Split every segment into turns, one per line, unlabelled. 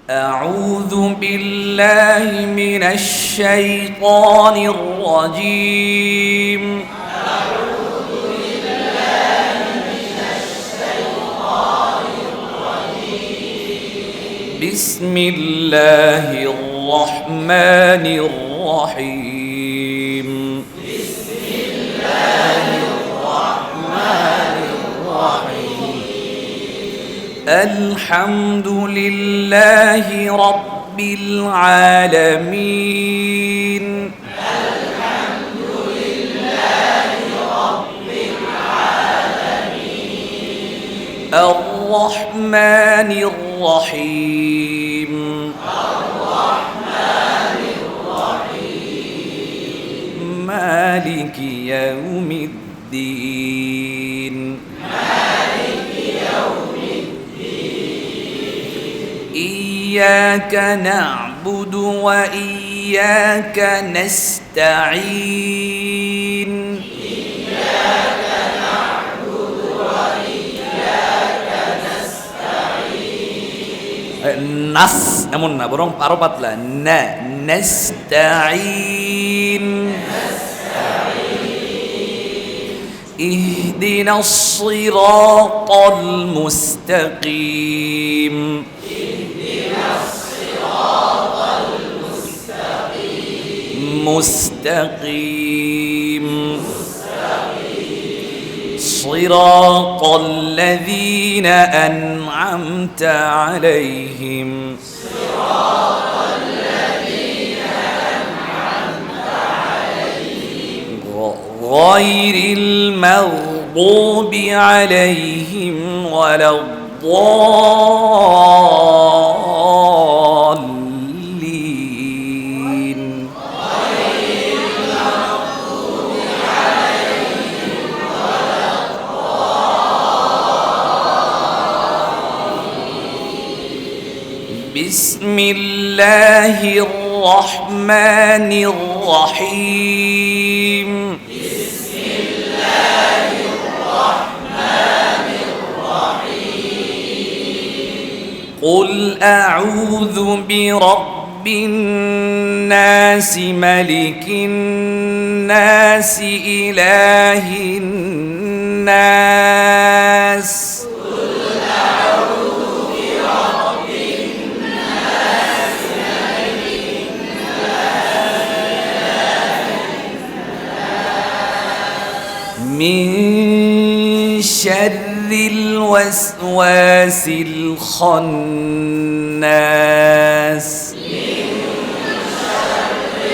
أعوذ بالله من الشيطان الرجيم بسم الله الرحمن الرحيم بسم الله الرحمن الرحيم الحمد لله رب العالمين الحمد لله رب العالمين الرحمن الرحيم الرحمن الرحيم مالك يوم الدين مالك يوم الدين إياك نعبد وإياك نستعين إياك نعبد وإياك নাস এমন না বরং আরো পাতলা না নাস্তাঈন ইহদিনাস সিরাতাল মুস্তাকিম ইহদিনাস সিরাতাল মুস্তাকিম মুস্তাকিম صراط الذين أنعمت عليهم صراط الذين أنعمت عليهم غير المغضوب عليهم ولا الضالين بسم الله الرحمن الرحيم بسم الله الرحمن الرحيم قل أعوذ برب الناس ملك الناس إله الناس من شر الوسواس الخناس من شر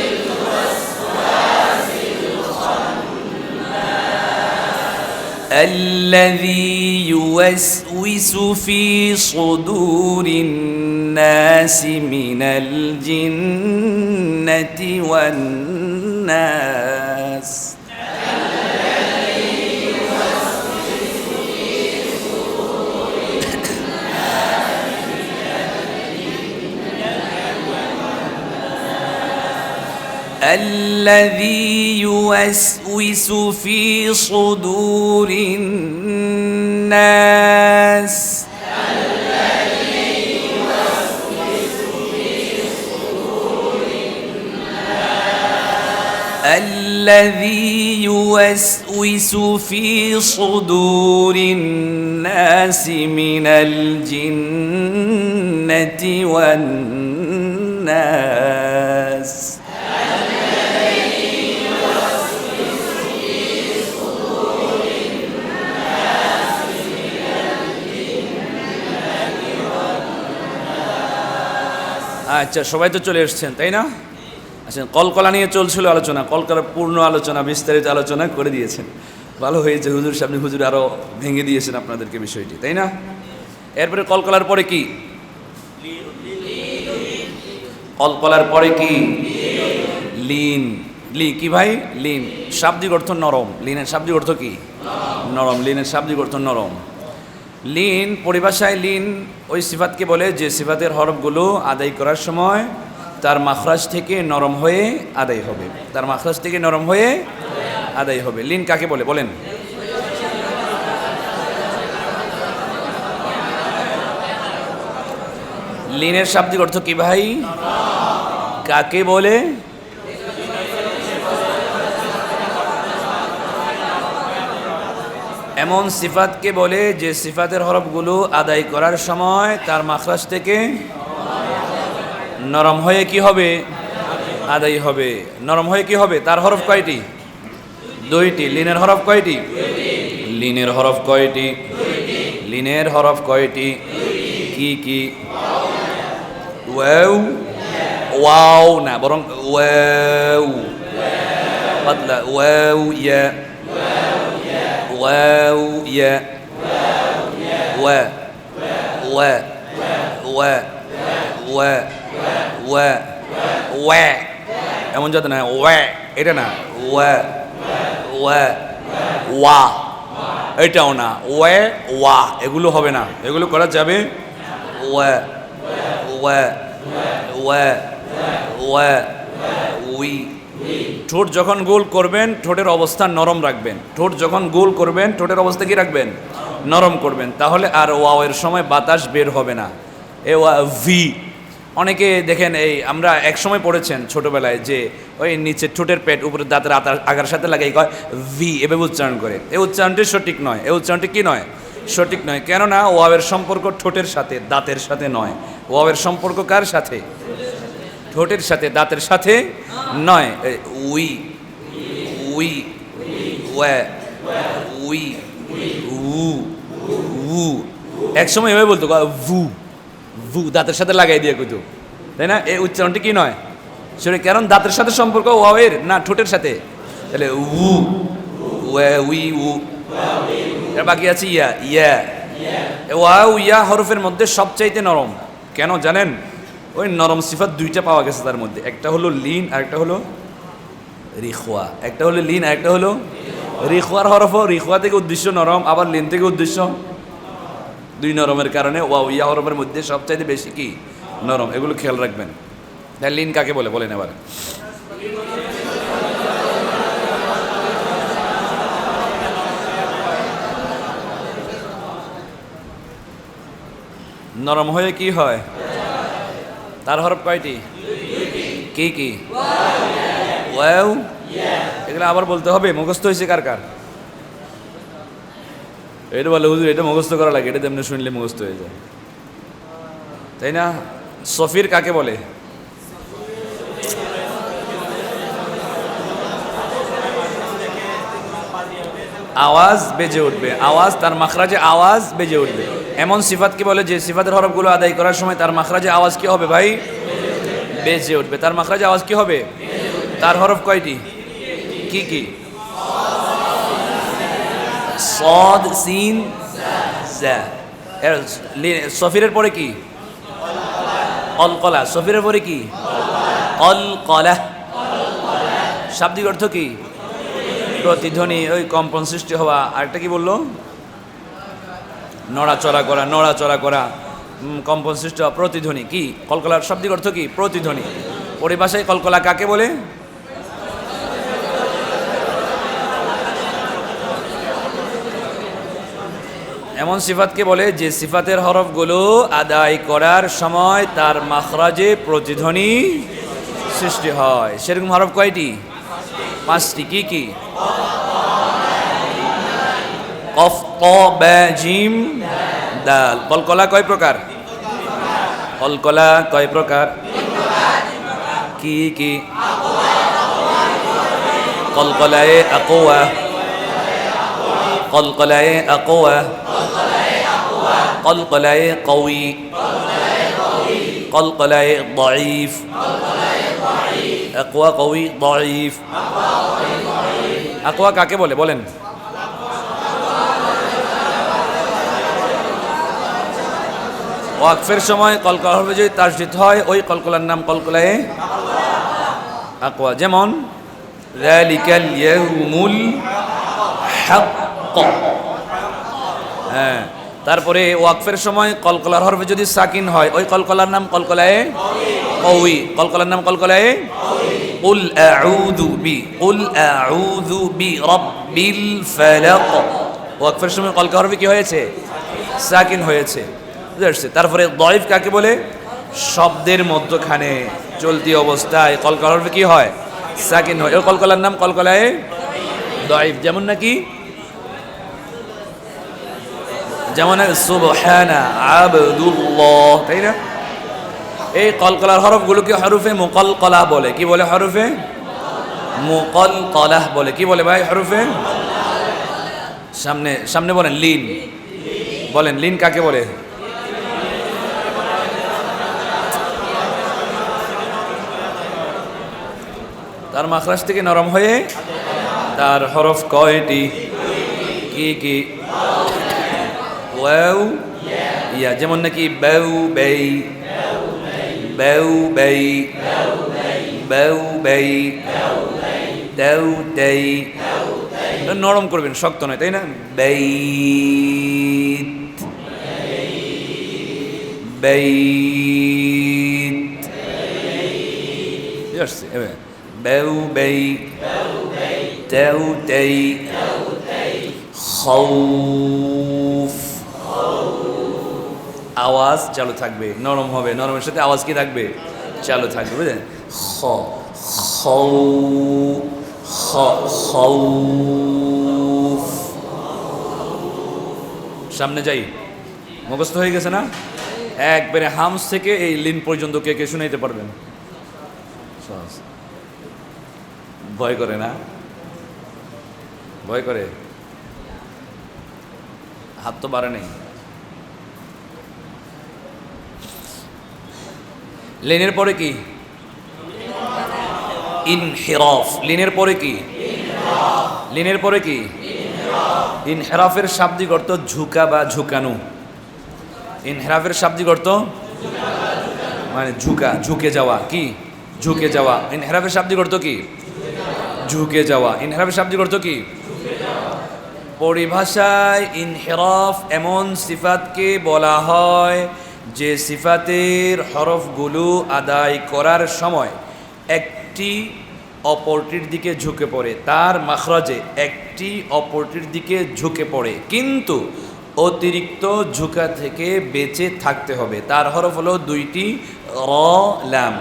الوسواس الخناس الذي يوسوس في صدور الناس من الجنة والناس الذي يوسوس في صدور الناس الذي يوسوس في صدور الناس الذي يوسوس في صدور الناس من الجنة والناس আচ্ছা সবাই তো চলে এসেছেন তাই না আচ্ছা কলকলা নিয়ে চলছিল আলোচনা কলকলার পূর্ণ আলোচনা বিস্তারিত আলোচনা করে দিয়েছেন ভালো হয়েছে হুজুর সামনে হুজুর আরো ভেঙে দিয়েছেন আপনাদেরকে বিষয়টি তাই না এরপরে কলকলার পরে কি কলকলার পরে কি লিন লি কি ভাই লিন শাব্দিক অর্থ নরম লিনের শাব্দিক অর্থ কি নরম লিনের শাব্দিক অর্থ নরম লিন পরিভাষায় লিন ওই সিফাতকে বলে যে সিফাতের হরফগুলো আদায় করার সময় তার মাখরাজ থেকে নরম হয়ে আদায় হবে তার মাখরাজ থেকে নরম হয়ে আদায় হবে লিন কাকে বলে বলেন লিনের শাব্দিক অর্থ কি ভাই? কাকে বলে? এমন সিফাতকে বলে যে সিফাতের হরফগুলো আদায় করার সময় তার মাখরাজ থেকে নরম হয়ে কি হবে? আদায় হবে। নরম হয়ে কি হবে? তার হরফ কয়টি? দুইটি। লিনের হরফ কয়টি? লিনের হরফ কয়টি? লিনের হরফ কয়টি? কি কি? ওয়াও, ওয়াও না, বরং ওয়াও, পাতলা ওয়াও ইয়া, ওয়াও ইয়া, ওয়া ওয়া ওয়া ওয়া ওয়া ওয়া, এমন যাতে না ওয়া, এটা না, ওয়া ওয়া ওয়া, এটাও না, ওয়া ওয়া, এগুলো হবে না, এগুলো করা যাবে। ওয়া ওয়া ওয়া ওয়া উই। ঠোঁট যখন গোল করবেন ঠোঁটের অবস্থা নরম রাখবেন। ঠোঁট যখন গোল করবেন ঠোঁটের অবস্থা কি রাখবেন? নরম করবেন। তাহলে আর ওয়াওয়ের সময় বাতাস বের হবে না। এ ওয়া ভি। অনেকে দেখেন, এই আমরা এক সময় পড়েছেন ছোটবেলায় যে ওই নিচে ঠোঁটের পেট উপরে দাঁতের আগার সাথে লাগাই কয় ভি, এভাবে উচ্চারণ করে। এই উচ্চারণটি সঠিক নয়। এই উচ্চারণটি কি নয়? সঠিক নয়। কেননা ওয়াওয়ের সম্পর্ক ঠোঁটের সাথে, দাঁতের সাথে নয়। ওয়াওয়ের সম্পর্ক কার সাথে? ঠোঁটের সাথে, দাঁতের সাথে নয়। উই উই ওয়া উই উ উ, এক সময় এভাবে বলতো ভু ভু, দাঁতের সাথে লাগাই দিয়ে কইতো, তাই না? এই উচ্চারণটি কি নয়? সেটা কারণ দাঁতের সাথে সম্পর্ক ওয়াওয়ের না ঠোঁটের সাথে। তাহলে উ ওয়া উই উ। এর বাকি আছে ইয়া ইয়া। ওয়াও ইয়া হরফের মধ্যে সবচাইতে নরম। কেন জানেন? ওই নরম সিফাত দুইটা পাওয়া গেছে তার মধ্যে। একটা হলো লিন আর একটা হলো রিখওয়া। একটা হলো লিন আর একটা হলো রিখওয়ার হরফ। রিখওয়া থেকে উদ্দেশ্য নরম, আবার লিন থেকে উদ্দেশ্য দুই নরমের কারণে ওয়াও ইয়া হরফের মধ্যে সবচাইতে বেশি কি? নরম। এগুলো খেয়াল রাখবেন। তাই লিন কাকে বলে বলেন এবার? নরম হয়ে কি হয়? তার হরফ কয়টি? কি কি? ওয়াও। এগুলো আবার বলতে হবে? মুখস্থ হয়েছে কার কার? এটা বলে হুজুর এটা মুখস্থ করা লাগে, এটা তেমনি শুনলে মুখস্থ হয়ে যায়, তাই না? সফির কাকে বলে? আওয়াজ বেজে উঠবে, আওয়াজ তার মাখরাজে আওয়াজ বেজে উঠবে। এমন সিফাত কি বলে যে সিফাতের হরফগুলো আদায় করার সময় তার মাখরাজে আওয়াজ কি হবে ভাই? বেজে উঠবে। তার মাখরাজে আওয়াজ কি হবে? তার হরফ কয়টি? কি কি? সদ সিন জা। সফিরের পরে কি? অলকলা। সফিরের পরে কি? অলকলা। শাব্দিক অর্থ কি? প্রতিধ্বনি, ওই কম্পন সৃষ্টি হওয়া। আরেকটা কি বললো? নড়াচড়া করা, নড়াচড়া করা, কম্পন সৃষ্টি হওয়া, প্রতিধ্বনি। কি? কলকলার শাব্দিক অর্থ কি? প্রতিধ্বনি। পরিভাষায় কলকলা কাকে বলে? এমন সিফাতকে বলে যে সিফাতের হরফগুলো আদায় করার সময় তার মাখরাজে প্রতিধ্বনি সৃষ্টি হয়। সেরকম হরফ কয়টি? পাঁচটি। কি কি? কফ ক বা জিম দাল। কলকলা কয় প্রকার? কলকলা কয় প্রকার? কি কি? কলকলায়ে আকওয়া, কলকলায়ে আকওয়া, কলকলায়ে কওয়ি, কলকলায়ে দাঈফ। আকওয়া, কওয়ি, দাঈফ। আকওয়া কাকে বলে বলেন? ওয়াকফের সময় কলকলা হরফে যদি তাসদীদ হয় ওই কলকলার নাম কলকলায়ে আকওয়া। যেমন যালিকাল ইয়াউমুল হাক্ক। হ্যাঁ, তারপরে ওয়াকফের সময় কলকলার হরফে যদি সাকিন হয় ওই কলকলার নাম কলকলায়ে কওয়ি। কলকলার নাম কলকলায়ে কুল আউযু বিরাব্বিল ফালাক। ওয়াকফের সময় কলকলা হরফে কি হয়েছে? সাকিন হয়েছে। বুঝতে পারছে? তারপরে দাঈফ কাকে বলে? শব্দের মধ্যখানে চলতি অবস্থায় কলকলা হরফে কি হয়? সাকিন হয়। ওই কলকলার নাম কলকলায়ে দাইফ। যেমন নাকি যেমন সুবহানা আবদুল্লাহ, তাই না? এই কলকলার হরফগুলোকে হরফে মুকলকলা বলে। কি বলে? হরফে মুকলকলা বলে। কি বলে ভাই? হরফে সামনে সামনে বলেন লিন। বলেন লিন কাকে বলে? তার মাখরাজ থেকে নরম হয়ে তার হরফ কয়টি? কি কি? ওয়াও ইয়া। যেমন নাকি বাউ বাই, বাউ বাই, বাউ বাই, দাউ দাই। নরম করবেন, শক্ত নয়, তাই না? বাইত, বাইত। বাউ বাই, দাউ দাই, খাউফ। আওয়াজ চালু থাকবে, নরম হবে। নরমের সাথে আওয়াজ কি থাকবে? চালু থাকবে, বুঝলেন? খ খাউ খাউফ। সামনে যাই। মুখস্থ হয়ে গেছে না? একবারে হামস থেকে এই লিন পর্যন্ত কে কে শুনাইতে পারবেন? ভয় করে না? ভয় করে? হাত তো বাড়ে নেই। লিনের পরে কি? ইনহিরাফ। লিনের পরে কি? লিনের পরে কি? ইনহিরাফের শাব্দিক অর্থ ঝুঁকা বা ঝুঁকানো। ইনহিরাফের শাব্দিক অর্থ মানে ঝুঁকা, ঝুঁকে যাওয়া। কি? ঝুঁকে যাওয়া। ইনহিরাফের শাব্দিক অর্থ কি? ঝুঁকে যাওয়া। ইনহিরাফের শাব্দিক অর্থ কি? পরিভাষায় ইনহিরাফ এমন সিফাতকে বলা হয় যে সিফাতের হরফগুলো আদায় করার সময় একটি অপরটির দিকে ঝুঁকে পড়ে, তার মাখরাজে একটি অপরটির দিকে ঝুঁকে পড়ে, কিন্তু অতিরিক্ত ঝুঁকা থেকে বেঁচে থাকতে হবে। তার হরফ হলো দুইটি র লাম।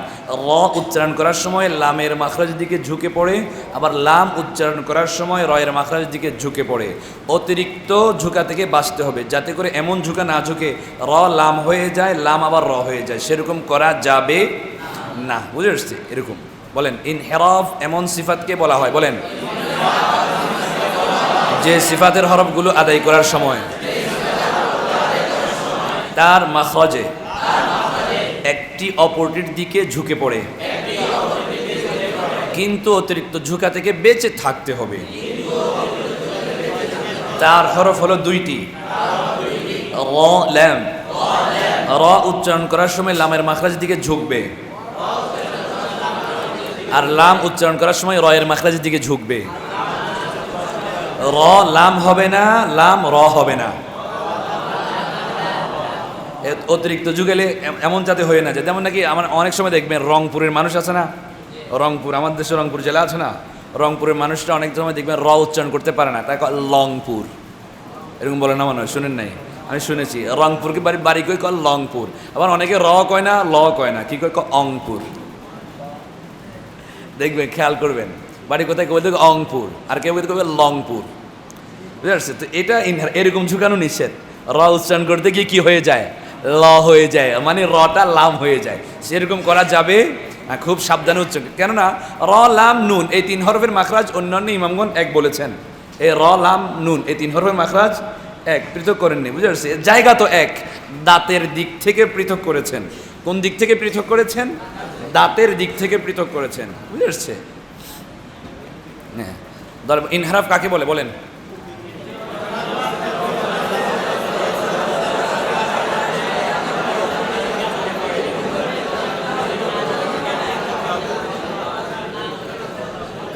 র উচ্চারণ করার সময় লামের মাখরাজের দিকে ঝুঁকে পড়ে, আবার লাম উচ্চারণ করার সময় রয়ের মাখরাজের দিকে ঝুঁকে পড়ে। অতিরিক্ত ঝুঁকা থেকে বাঁচতে হবে, যাতে করে এমন ঝুঁকা না ঝুঁকে র লাম হয়ে যায়, লাম আবার র হয়ে যায়। সেরকম করা যাবে না। বুঝে আসছে? এরকম বলেন ইনহিরাফ এমন সিফাতকে বলা হয়, বলেন, যে সিফাতের হরফগুলো আদায় করার সময় তার মাখরাজে একটি অপরটির দিকে ঝুঁকে পড়ে, কিন্তু অতিরিক্ত ঝুঁকা থেকে বেঁচে থাকতে হবে। তার হরফ হলো দুইটি র লাম। র উচ্চারণ করার সময় লামের মাখরাজের দিকে ঝুঁকবে, আর লাম উচ্চারণ করার সময় রয়ের মাখরাজের দিকে ঝুঁকবে। র লাম হবে না, লাম র হবে না। অতিরিক্ত ঝুঁকেলে এমন যাতে হয়ে না যায়। যেমন নাকি আমার অনেক সময় দেখবেন রংপুরের মানুষ আছে না, রংপুর, আমার দেশে রংপুর জেলা আছে না, রংপুরের মানুষটা অনেক সময় দেখবেন র উচ্চারণ করতে পারে না, তাই লংপুর এরকম বলে না মনে হয়? শুনেন নাই? আমি শুনেছি রংপুরকে বাড়ি কই কয় লংপুর। আবার অনেকে র কয় না, ল কয় না, কি কয় অংপুর। দেখবেন, খেয়াল করবেন, বাড়ি কোথায় কেউ দেখবে অংপুর, আর কেউ কবে লংপুর। বুঝতে পারছে? তো এটা এরকম ঝুঁকানো নিষেধ। র উচ্চারণ করতে গিয়ে কি হয়ে যায়? ল হয়ে যায়, মানে রটা লাম হয়ে যায়। সেরকম করা যাবে না, খুব সাবধানে উচ্চারণ। কেননা র লাম নুন এই তিন হরফের মাখরাজ অন্যান্য ইমামগণ এক বলেছেন। এই র লাম নুন এই তিন হরফের মাখরাজ এক, পৃথক করেননি। বুঝতে পারছি? জায়গা তো এক, দাঁতের দিক থেকে পৃথক করেছেন। কোন দিক থেকে পৃথক করেছেন? দাঁতের দিক থেকে পৃথক করেছেন। বুঝতে পারছে? হ্যাঁ, ইনহিরাফ কাকে বলে বলেন?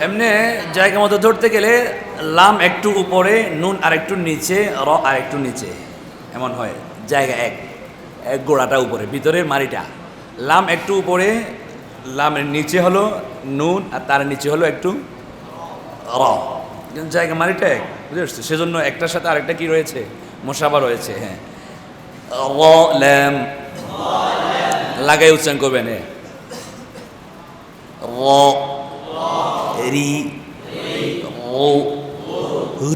এমনি জায়গা মতো ধরতে গেলে লাম একটু উপরে, নুন আর একটু নিচে, র আর একটু নিচে, এমন হয়। জায়গা এক, এক গোড়াটা উপরে, ভিতরের মারিটা। লাম একটু উপরে, লামের নিচে হলো নুন, আর তার নিচে হলো একটু র। জায়গা মারিটা এক। বুঝতে পারছি? সেজন্য একটার সাথে আরেকটা কি রয়েছে? মোশাবা রয়েছে। হ্যাঁ, র ল্যাম, লাগাই উচ্চারণ করবেন। র রি ও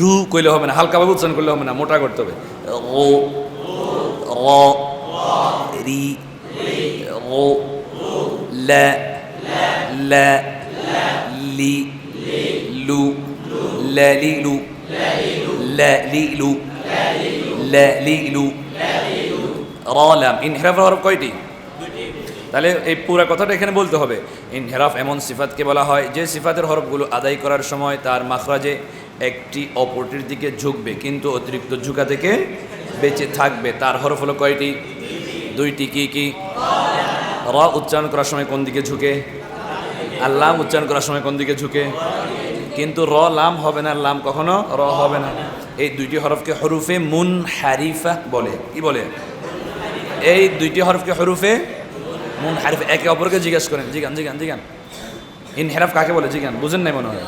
রু কইলে হবে না, হালকাভাবে উচ্চারণ করলে হবে না, মোটা করতে হবে। ও র রি ও লা লা লি লু লা লি লু লা লি লু লা লি লু র লাম। ইনহেরাফ হরফ কয়টি? তাহলে এই পুরো কথাটা এখানে বলতে হবে। ইনহেরাফ এমন সিফাতকে বলা হয় যে সিফাতের হরফগুলো আদায় করার সময় তার মাখরাজে একটি অপরটির দিকে ঝুঁকবে কিন্তু অতিরিক্ত ঝুঁকা থেকে বেঁচে থাকবে। তার হরফ হলো কয়টি? দুইটি। কি কি? র উচ্চারণ করার সময় কোন দিকে ঝুঁকে? আর লাম উচ্চারণ করার সময় কোন দিকে ঝুঁকে? কিন্তু র লাম হবে না, লাম কখনো র হবে না। এই দুইটি হরফকে হরুফে মুনহারিফা বলে। কি বলে? এই দুইটি হরফকে হরুফে মুনহারিফা। একে অপরকে জিজ্ঞেস করেন, জিগান জিগান জিগান ইনহেরাফ কাকে বলে? জিগান, বুঝেন নাই মনে হয়।